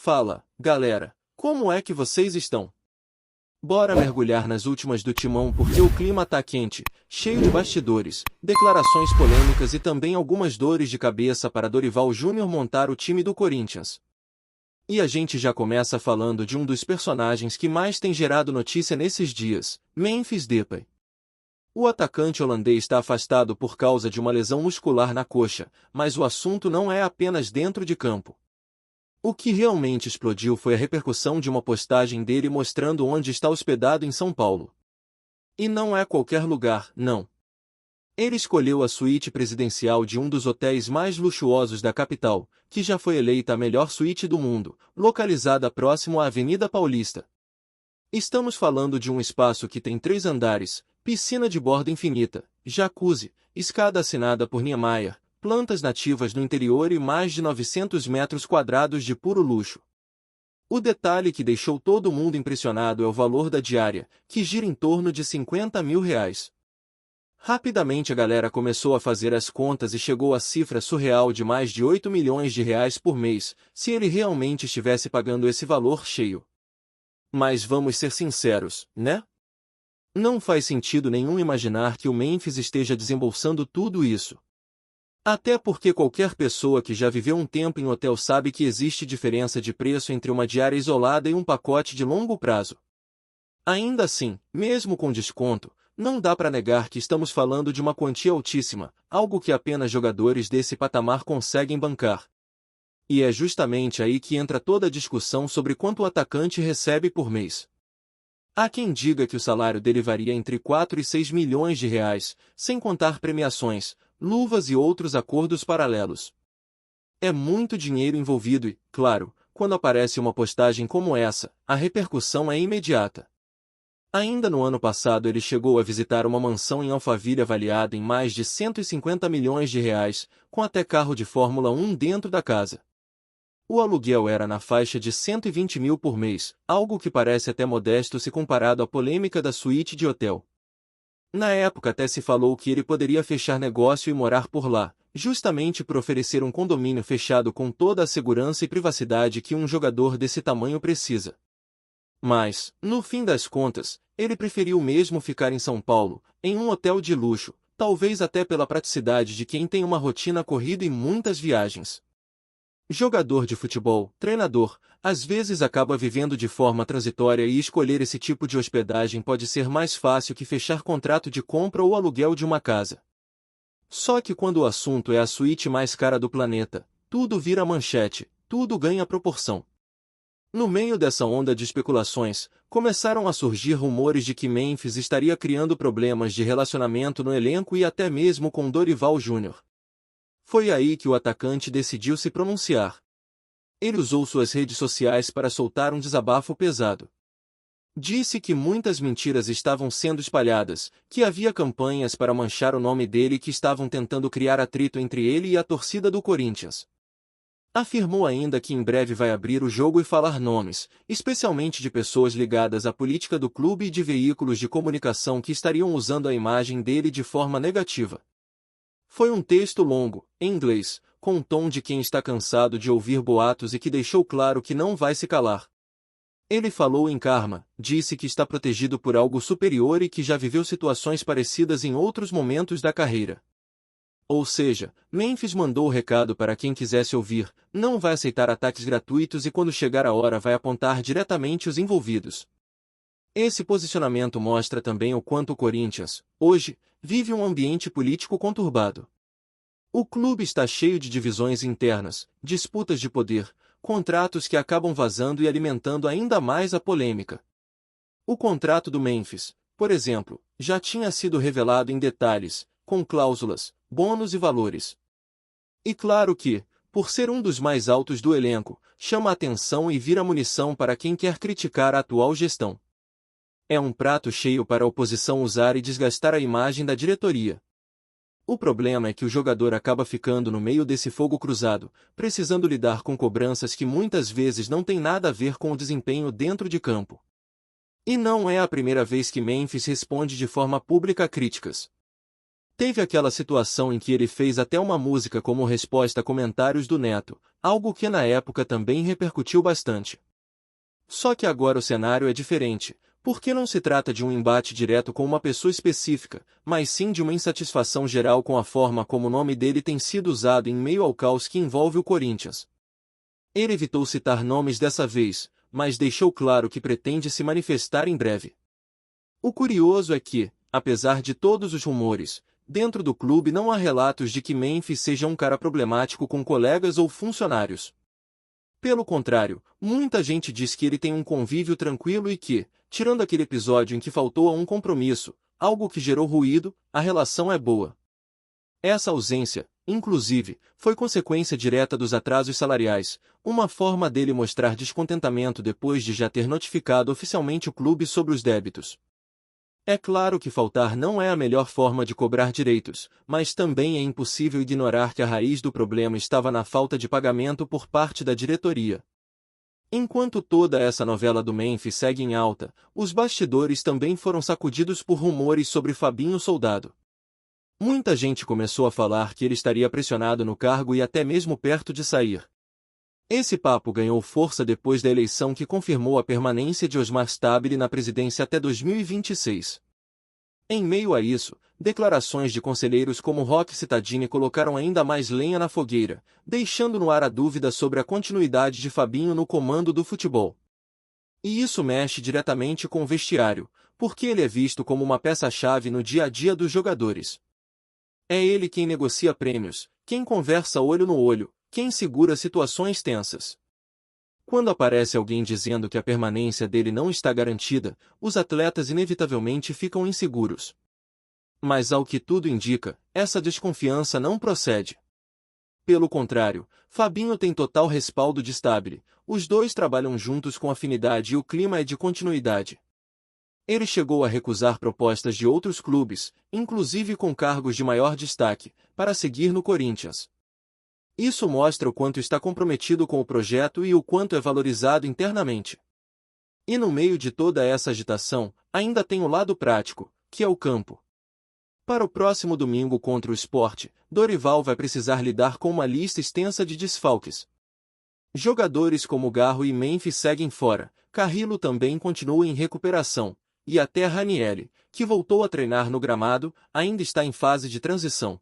Fala, galera, como é que vocês estão? Bora mergulhar nas últimas do Timão porque o clima tá quente, cheio de bastidores, declarações polêmicas e também algumas dores de cabeça para Dorival Júnior montar o time do Corinthians. E a gente já começa falando de um dos personagens que mais tem gerado notícia nesses dias, Memphis Depay. O atacante holandês está afastado por causa de uma lesão muscular na coxa, mas o assunto não é apenas dentro de campo. O que realmente explodiu foi a repercussão de uma postagem dele mostrando onde está hospedado em São Paulo. E não é qualquer lugar, não. Ele escolheu a suíte presidencial de um dos hotéis mais luxuosos da capital, que já foi eleita a melhor suíte do mundo, localizada próximo à Avenida Paulista. Estamos falando de um espaço que tem 3 andares, piscina de borda infinita, jacuzzi, escada assinada por Niemeyer, plantas nativas no interior e mais de 900 metros quadrados de puro luxo. O detalhe que deixou todo mundo impressionado é o valor da diária, que gira em torno de R$50 mil. Rapidamente a galera começou a fazer as contas e chegou à cifra surreal de mais de R$8 milhões por mês, se ele realmente estivesse pagando esse valor cheio. Mas vamos ser sinceros, né? Não faz sentido nenhum imaginar que o Memphis esteja desembolsando tudo isso. Até porque qualquer pessoa que já viveu um tempo em hotel sabe que existe diferença de preço entre uma diária isolada e um pacote de longo prazo. Ainda assim, mesmo com desconto, não dá para negar que estamos falando de uma quantia altíssima, algo que apenas jogadores desse patamar conseguem bancar. E é justamente aí que entra toda a discussão sobre quanto o atacante recebe por mês. Há quem diga que o salário dele varia entre 4 e 6 milhões de reais, sem contar premiações, luvas e outros acordos paralelos. É muito dinheiro envolvido e, claro, quando aparece uma postagem como essa, a repercussão é imediata. Ainda no ano passado ele chegou a visitar uma mansão em Alphaville avaliada em mais de 150 milhões de reais, com até carro de Fórmula 1 dentro da casa. O aluguel era na faixa de 120 mil por mês, algo que parece até modesto se comparado à polêmica da suíte de hotel. Na época até se falou que ele poderia fechar negócio e morar por lá, justamente por oferecer um condomínio fechado com toda a segurança e privacidade que um jogador desse tamanho precisa. Mas, no fim das contas, ele preferiu mesmo ficar em São Paulo, em um hotel de luxo, talvez até pela praticidade de quem tem uma rotina corrida e muitas viagens. Jogador de futebol, treinador, às vezes acaba vivendo de forma transitória e escolher esse tipo de hospedagem pode ser mais fácil que fechar contrato de compra ou aluguel de uma casa. Só que quando o assunto é a suíte mais cara do planeta, tudo vira manchete, tudo ganha proporção. No meio dessa onda de especulações, começaram a surgir rumores de que Memphis estaria criando problemas de relacionamento no elenco e até mesmo com Dorival Júnior. Foi aí que o atacante decidiu se pronunciar. Ele usou suas redes sociais para soltar um desabafo pesado. Disse que muitas mentiras estavam sendo espalhadas, que havia campanhas para manchar o nome dele e que estavam tentando criar atrito entre ele e a torcida do Corinthians. Afirmou ainda que em breve vai abrir o jogo e falar nomes, especialmente de pessoas ligadas à política do clube e de veículos de comunicação que estariam usando a imagem dele de forma negativa. Foi um texto longo, em inglês, com o tom de quem está cansado de ouvir boatos e que deixou claro que não vai se calar. Ele falou em karma, disse que está protegido por algo superior e que já viveu situações parecidas em outros momentos da carreira. Ou seja, Memphis mandou o recado para quem quisesse ouvir, não vai aceitar ataques gratuitos e quando chegar a hora vai apontar diretamente os envolvidos. Esse posicionamento mostra também o quanto o Corinthians, hoje, vive um ambiente político conturbado. O clube está cheio de divisões internas, disputas de poder, contratos que acabam vazando e alimentando ainda mais a polêmica. O contrato do Memphis, por exemplo, já tinha sido revelado em detalhes, com cláusulas, bônus e valores. E claro que, por ser um dos mais altos do elenco, chama a atenção e vira munição para quem quer criticar a atual gestão. É um prato cheio para a oposição usar e desgastar a imagem da diretoria. O problema é que o jogador acaba ficando no meio desse fogo cruzado, precisando lidar com cobranças que muitas vezes não têm nada a ver com o desempenho dentro de campo. E não é a primeira vez que Memphis responde de forma pública a críticas. Teve aquela situação em que ele fez até uma música como resposta a comentários do Neto, algo que na época também repercutiu bastante. Só que agora o cenário é diferente, porque não se trata de um embate direto com uma pessoa específica, mas sim de uma insatisfação geral com a forma como o nome dele tem sido usado em meio ao caos que envolve o Corinthians. Ele evitou citar nomes dessa vez, mas deixou claro que pretende se manifestar em breve. O curioso é que, apesar de todos os rumores, dentro do clube não há relatos de que Memphis seja um cara problemático com colegas ou funcionários. Pelo contrário, muita gente diz que ele tem um convívio tranquilo e que, tirando aquele episódio em que faltou a um compromisso, algo que gerou ruído, a relação é boa. Essa ausência, inclusive, foi consequência direta dos atrasos salariais, uma forma dele mostrar descontentamento depois de já ter notificado oficialmente o clube sobre os débitos. É claro que faltar não é a melhor forma de cobrar direitos, mas também é impossível ignorar que a raiz do problema estava na falta de pagamento por parte da diretoria. Enquanto toda essa novela do Memphis segue em alta, os bastidores também foram sacudidos por rumores sobre Fabinho Soldado. Muita gente começou a falar que ele estaria pressionado no cargo e até mesmo perto de sair. Esse papo ganhou força depois da eleição que confirmou a permanência de Osmar Stabile na presidência até 2026. Em meio a isso, declarações de conselheiros como Roque Cittadini colocaram ainda mais lenha na fogueira, deixando no ar a dúvida sobre a continuidade de Fabinho no comando do futebol. E isso mexe diretamente com o vestiário, porque ele é visto como uma peça-chave no dia a dia dos jogadores. É ele quem negocia prêmios, quem conversa olho no olho, quem segura situações tensas. Quando aparece alguém dizendo que a permanência dele não está garantida, os atletas inevitavelmente ficam inseguros. Mas ao que tudo indica, essa desconfiança não procede. Pelo contrário, Fabinho tem total respaldo de Stabile, os dois trabalham juntos com afinidade e o clima é de continuidade. Ele chegou a recusar propostas de outros clubes, inclusive com cargos de maior destaque, para seguir no Corinthians. Isso mostra o quanto está comprometido com o projeto e o quanto é valorizado internamente. E no meio de toda essa agitação, ainda tem o lado prático, que é o campo. Para o próximo domingo contra o Sport, Dorival vai precisar lidar com uma lista extensa de desfalques. Jogadores como Garro e Memphis seguem fora, Carrillo também continua em recuperação, e até Ranieri, que voltou a treinar no gramado, ainda está em fase de transição.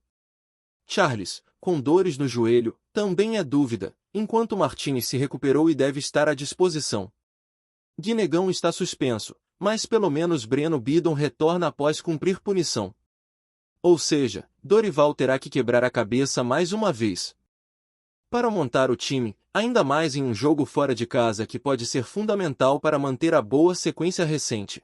Charles, com dores no joelho, também é dúvida, enquanto Martinez se recuperou e deve estar à disposição. Guinegão está suspenso, mas pelo menos Breno Bidon retorna após cumprir punição. Ou seja, Dorival terá que quebrar a cabeça mais uma vez. Para montar o time, ainda mais em um jogo fora de casa que pode ser fundamental para manter a boa sequência recente.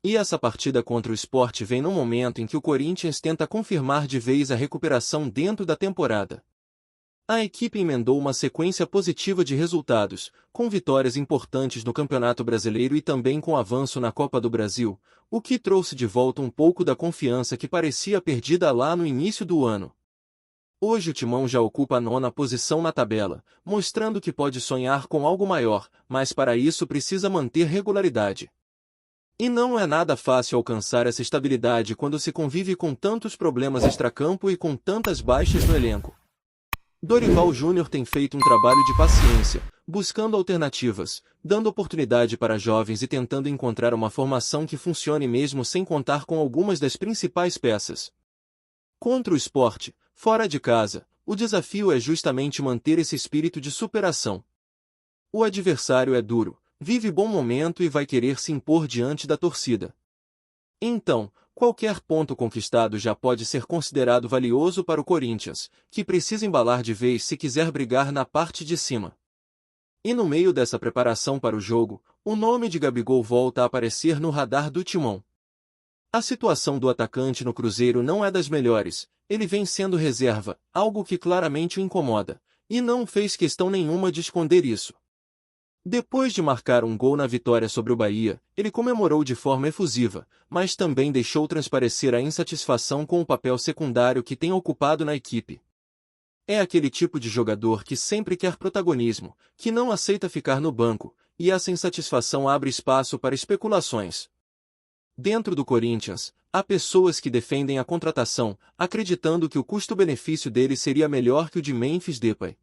E essa partida contra o Sport vem num momento em que o Corinthians tenta confirmar de vez a recuperação dentro da temporada. A equipe emendou uma sequência positiva de resultados, com vitórias importantes no Campeonato Brasileiro e também com avanço na Copa do Brasil, o que trouxe de volta um pouco da confiança que parecia perdida lá no início do ano. Hoje o Timão já ocupa a 9ª posição na tabela, mostrando que pode sonhar com algo maior, mas para isso precisa manter regularidade. E não é nada fácil alcançar essa estabilidade quando se convive com tantos problemas extracampo e com tantas baixas no elenco. Dorival Júnior tem feito um trabalho de paciência, buscando alternativas, dando oportunidade para jovens e tentando encontrar uma formação que funcione mesmo sem contar com algumas das principais peças. Contra o Sport, fora de casa, o desafio é justamente manter esse espírito de superação. O adversário é duro, vive bom momento e vai querer se impor diante da torcida. Então, qualquer ponto conquistado já pode ser considerado valioso para o Corinthians, que precisa embalar de vez se quiser brigar na parte de cima. E no meio dessa preparação para o jogo, o nome de Gabigol volta a aparecer no radar do Timão. A situação do atacante no Cruzeiro não é das melhores, ele vem sendo reserva, algo que claramente o incomoda, e não fez questão nenhuma de esconder isso. Depois de marcar um gol na vitória sobre o Bahia, ele comemorou de forma efusiva, mas também deixou transparecer a insatisfação com o papel secundário que tem ocupado na equipe. É aquele tipo de jogador que sempre quer protagonismo, que não aceita ficar no banco, e essa insatisfação abre espaço para especulações. Dentro do Corinthians, há pessoas que defendem a contratação, acreditando que o custo-benefício dele seria melhor que o de Memphis Depay.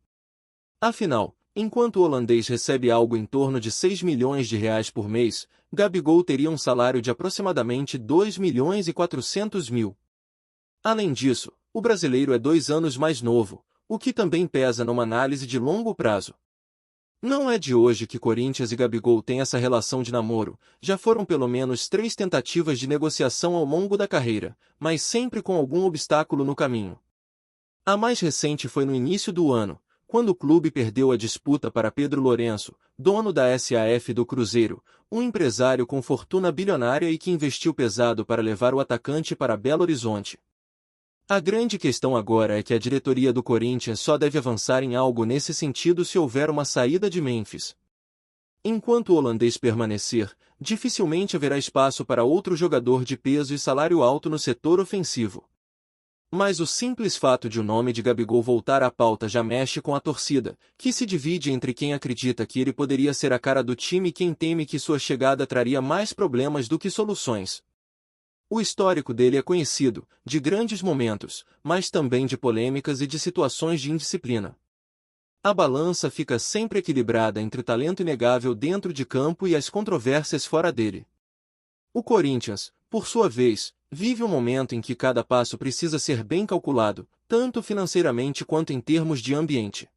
Afinal, enquanto o holandês recebe algo em torno de 6 milhões de reais por mês, Gabigol teria um salário de aproximadamente 2 milhões e 400 mil. Além disso, o brasileiro é 2 anos mais novo, o que também pesa numa análise de longo prazo. Não é de hoje que Corinthians e Gabigol têm essa relação de namoro, já foram pelo menos 3 tentativas de negociação ao longo da carreira, mas sempre com algum obstáculo no caminho. A mais recente foi no início do ano, quando o clube perdeu a disputa para Pedro Lourenço, dono da SAF do Cruzeiro, um empresário com fortuna bilionária e que investiu pesado para levar o atacante para Belo Horizonte. A grande questão agora é que a diretoria do Corinthians só deve avançar em algo nesse sentido se houver uma saída de Memphis. Enquanto o holandês permanecer, dificilmente haverá espaço para outro jogador de peso e salário alto no setor ofensivo. Mas o simples fato de o nome de Gabigol voltar à pauta já mexe com a torcida, que se divide entre quem acredita que ele poderia ser a cara do time e quem teme que sua chegada traria mais problemas do que soluções. O histórico dele é conhecido, de grandes momentos, mas também de polêmicas e de situações de indisciplina. A balança fica sempre equilibrada entre o talento inegável dentro de campo e as controvérsias fora dele. O Corinthians, por sua vez, vive um momento em que cada passo precisa ser bem calculado, tanto financeiramente quanto em termos de ambiente.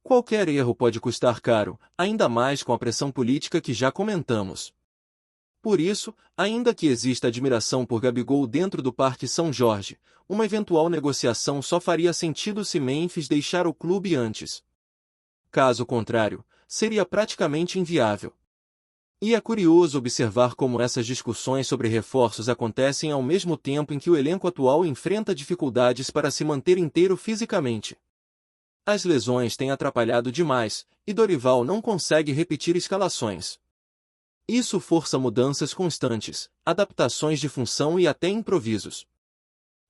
Qualquer erro pode custar caro, ainda mais com a pressão política que já comentamos. Por isso, ainda que exista admiração por Gabigol dentro do Parque São Jorge, uma eventual negociação só faria sentido se Memphis deixar o clube antes. Caso contrário, seria praticamente inviável. E é curioso observar como essas discussões sobre reforços acontecem ao mesmo tempo em que o elenco atual enfrenta dificuldades para se manter inteiro fisicamente. As lesões têm atrapalhado demais, e Dorival não consegue repetir escalações. Isso força mudanças constantes, adaptações de função e até improvisos.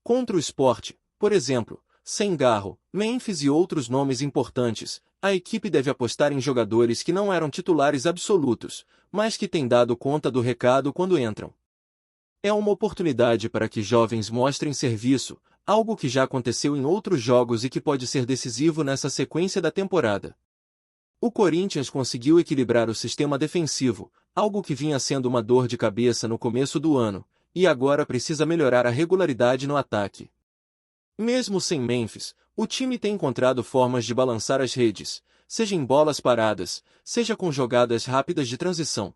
Contra o Sport, por exemplo, sem Garro, Memphis e outros nomes importantes, a equipe deve apostar em jogadores que não eram titulares absolutos, mas que têm dado conta do recado quando entram. É uma oportunidade para que jovens mostrem serviço, algo que já aconteceu em outros jogos e que pode ser decisivo nessa sequência da temporada. O Corinthians conseguiu equilibrar o sistema defensivo, algo que vinha sendo uma dor de cabeça no começo do ano, e agora precisa melhorar a regularidade no ataque. Mesmo sem Memphis, o time tem encontrado formas de balançar as redes, seja em bolas paradas, seja com jogadas rápidas de transição.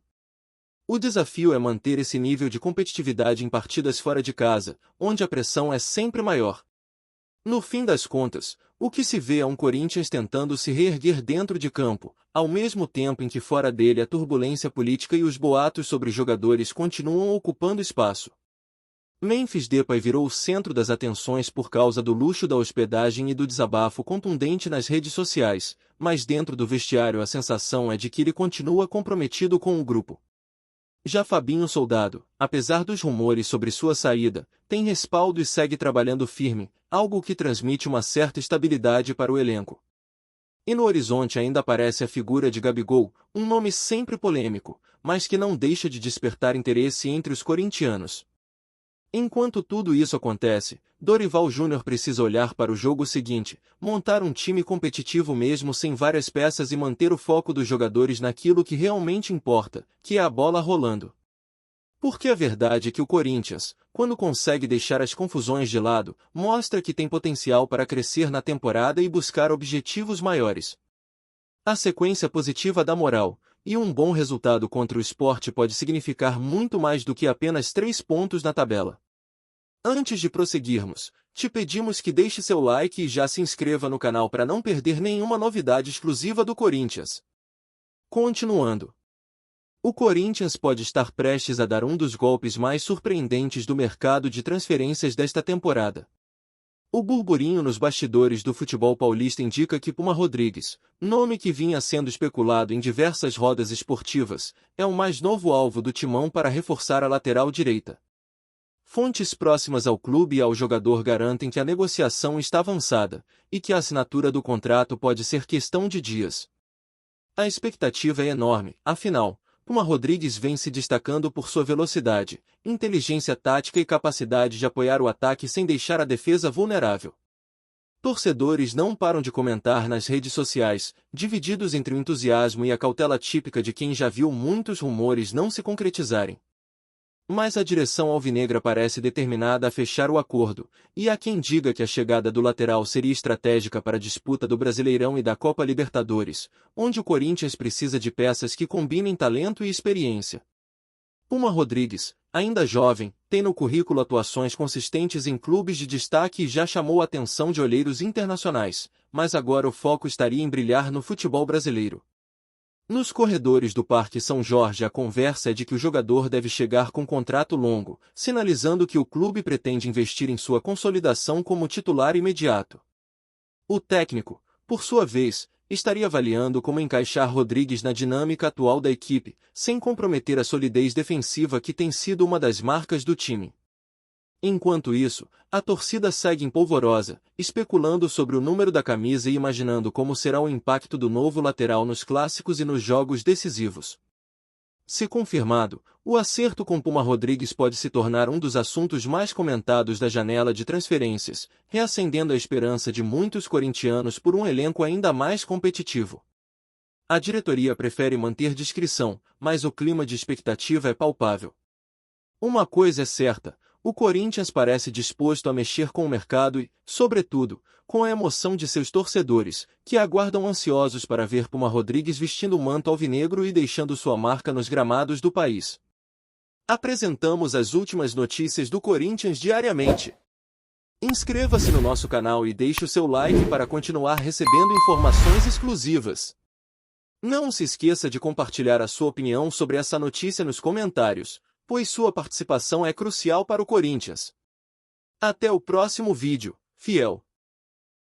O desafio é manter esse nível de competitividade em partidas fora de casa, onde a pressão é sempre maior. No fim das contas, o que se vê é um Corinthians tentando se reerguer dentro de campo, ao mesmo tempo em que fora dele a turbulência política e os boatos sobre jogadores continuam ocupando espaço. Memphis Depay virou o centro das atenções por causa do luxo da hospedagem e do desabafo contundente nas redes sociais, mas dentro do vestiário a sensação é de que ele continua comprometido com o grupo. Já Fabinho Soldado, apesar dos rumores sobre sua saída, tem respaldo e segue trabalhando firme, algo que transmite uma certa estabilidade para o elenco. E no horizonte ainda aparece a figura de Gabigol, um nome sempre polêmico, mas que não deixa de despertar interesse entre os corintianos. Enquanto tudo isso acontece, Dorival Júnior precisa olhar para o jogo seguinte, montar um time competitivo mesmo sem várias peças e manter o foco dos jogadores naquilo que realmente importa, que é a bola rolando. Porque a verdade é que o Corinthians, quando consegue deixar as confusões de lado, mostra que tem potencial para crescer na temporada e buscar objetivos maiores. A sequência positiva dá moral, e um bom resultado contra o Sport pode significar muito mais do que apenas 3 pontos na tabela. Antes de prosseguirmos, te pedimos que deixe seu like e já se inscreva no canal para não perder nenhuma novidade exclusiva do Corinthians. Continuando. O Corinthians pode estar prestes a dar um dos golpes mais surpreendentes do mercado de transferências desta temporada. O burburinho nos bastidores do futebol paulista indica que Puma Rodrigues, nome que vinha sendo especulado em diversas rodas esportivas, é o mais novo alvo do Timão para reforçar a lateral direita. Fontes próximas ao clube e ao jogador garantem que a negociação está avançada, e que a assinatura do contrato pode ser questão de dias. A expectativa é enorme, afinal, Puma Rodrigues vem se destacando por sua velocidade, inteligência tática e capacidade de apoiar o ataque sem deixar a defesa vulnerável. Torcedores não param de comentar nas redes sociais, divididos entre o entusiasmo e a cautela típica de quem já viu muitos rumores não se concretizarem. Mas a direção alvinegra parece determinada a fechar o acordo, e há quem diga que a chegada do lateral seria estratégica para a disputa do Brasileirão e da Copa Libertadores, onde o Corinthians precisa de peças que combinem talento e experiência. Puma Rodrigues, ainda jovem, tem no currículo atuações consistentes em clubes de destaque e já chamou a atenção de olheiros internacionais, mas agora o foco estaria em brilhar no futebol brasileiro. Nos corredores do Parque São Jorge a conversa é de que o jogador deve chegar com contrato longo, sinalizando que o clube pretende investir em sua consolidação como titular imediato. O técnico, por sua vez, estaria avaliando como encaixar Rodrigues na dinâmica atual da equipe, sem comprometer a solidez defensiva que tem sido uma das marcas do time. Enquanto isso, a torcida segue empolvorosa, especulando sobre o número da camisa e imaginando como será o impacto do novo lateral nos clássicos e nos jogos decisivos. Se confirmado, o acerto com Puma Rodrigues pode se tornar um dos assuntos mais comentados da janela de transferências, reacendendo a esperança de muitos corintianos por um elenco ainda mais competitivo. A diretoria prefere manter discrição, mas o clima de expectativa é palpável. Uma coisa é certa: o Corinthians parece disposto a mexer com o mercado e, sobretudo, com a emoção de seus torcedores, que aguardam ansiosos para ver Puma Rodrigues vestindo o manto alvinegro e deixando sua marca nos gramados do país. Apresentamos as últimas notícias do Corinthians diariamente. Inscreva-se no nosso canal e deixe o seu like para continuar recebendo informações exclusivas. Não se esqueça de compartilhar a sua opinião sobre essa notícia nos comentários, pois sua participação é crucial para o Corinthians. Até o próximo vídeo, fiel!